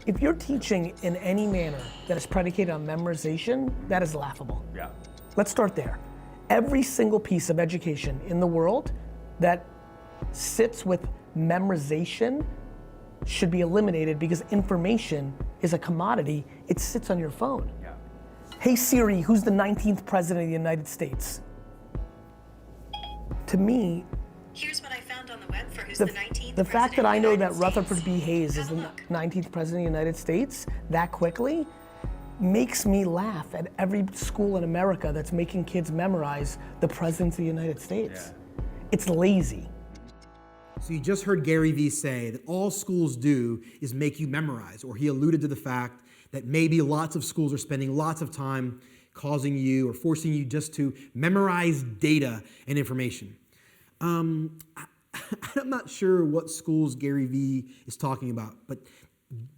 If you're teaching in any manner that is predicated on memorization, that is laughable. Yeah. Let's start there. Every single piece of education in the world that sits with memorization should be eliminated because information is a commodity. It sits on your phone. Yeah. Hey Siri, who's the 19th president of the United States? To me, here's what I found on the web for who's the 19th the fact that I know that president of the United Rutherford B. States. Hayes is Have a the look. 19th president of the United States that quickly makes me laugh at every school in America that's making kids memorize the presidents of the United States. Yeah. It's lazy. So you just heard Gary Vee say that all schools do is make you memorize, or he alluded to the fact that maybe lots of schools are spending lots of time causing you or forcing you just to memorize data and information. I'm not sure what schools Gary Vee is talking about, but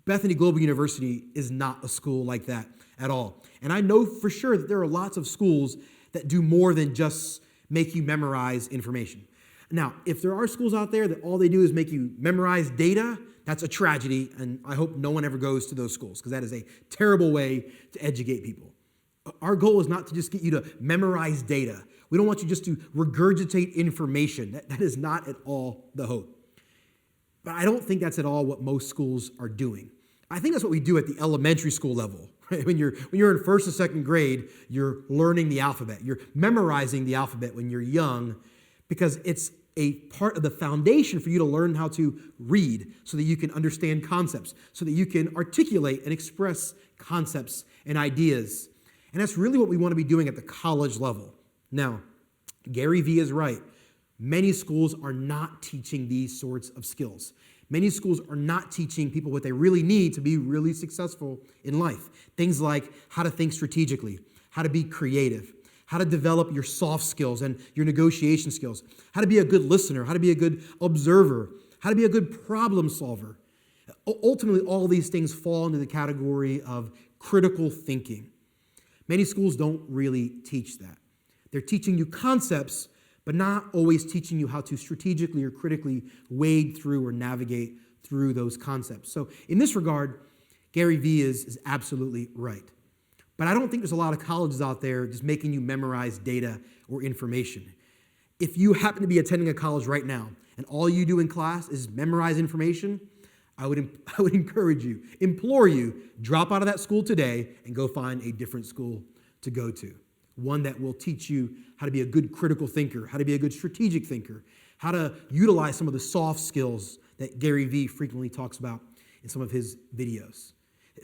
Bethany Global University is not a school like that at all. And I know for sure that there are lots of schools that do more than just make you memorize information. Now, if there are schools out there that all they do is make you memorize data, that's a tragedy, and I hope no one ever goes to those schools, because that is a terrible way to educate people. Our goal is not to just get you to memorize data. We don't want you just to regurgitate information. That is not at all the hope. But I don't think that's at all what most schools are doing. I think that's what we do at the elementary school level. Right? When you're in first or second grade, you're learning the alphabet. You're memorizing the alphabet when you're young, because it's a part of the foundation for you to learn how to read so that you can understand concepts, so that you can articulate and express concepts and ideas. And that's really what we want to be doing at the college level. Now, Gary Vee is right. Many schools are not teaching these sorts of skills. Many schools are not teaching people what they really need to be really successful in life. Things like how to think strategically, how to be creative, how to develop your soft skills and your negotiation skills, how to be a good listener, how to be a good observer, how to be a good problem solver. Ultimately, all these things fall into the category of critical thinking. Many schools don't really teach that. They're teaching you concepts, but not always teaching you how to strategically or critically wade through or navigate through those concepts. So in this regard, Gary Vee is absolutely right. But I don't think there's a lot of colleges out there just making you memorize data or information. If you happen to be attending a college right now and all you do in class is memorize information, I would encourage you, implore you, drop out of that school today and go find a different school to go to. One that will teach you how to be a good critical thinker, how to be a good strategic thinker, how to utilize some of the soft skills that Gary Vee frequently talks about in some of his videos.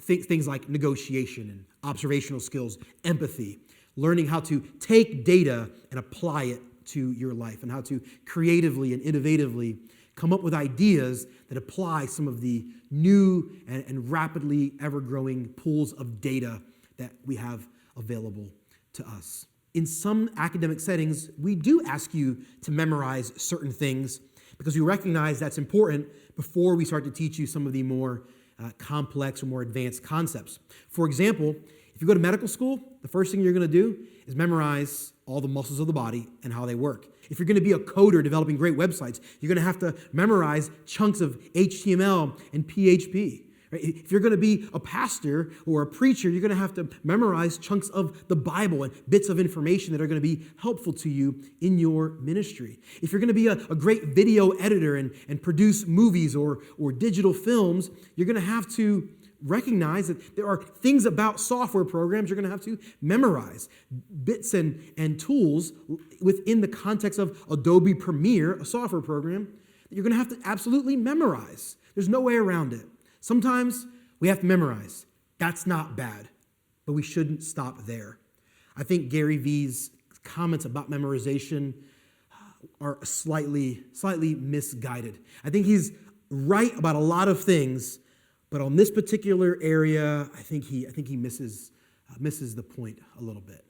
Things like negotiation and observational skills, empathy, learning how to take data and apply it to your life, and how to creatively and innovatively come up with ideas that apply some of the new and rapidly ever-growing pools of data that we have available to us. In some academic settings, we do ask you to memorize certain things because we recognize that's important before we start to teach you some of the more complex or more advanced concepts. For example, if you go to medical school, the first thing you're going to do is memorize all the muscles of the body and how they work. If you're going to be a coder developing great websites, you're going to have to memorize chunks of HTML and PHP. Right? If you're going to be a pastor or a preacher, you're going to have to memorize chunks of the Bible and bits of information that are going to be helpful to you in your ministry. If you're going to be a great video editor and produce movies or digital films, you're going to have to recognize that there are things about software programs you're going to have to memorize. Bits and tools within the context of Adobe Premiere, a software program, that you're going to have to absolutely memorize. There's no way around it. Sometimes we have to memorize. That's not bad, but we shouldn't stop there. I think Gary Vee's comments about memorization are slightly misguided. I think he's right about a lot of things, but on this particular area, I think he misses the point a little bit.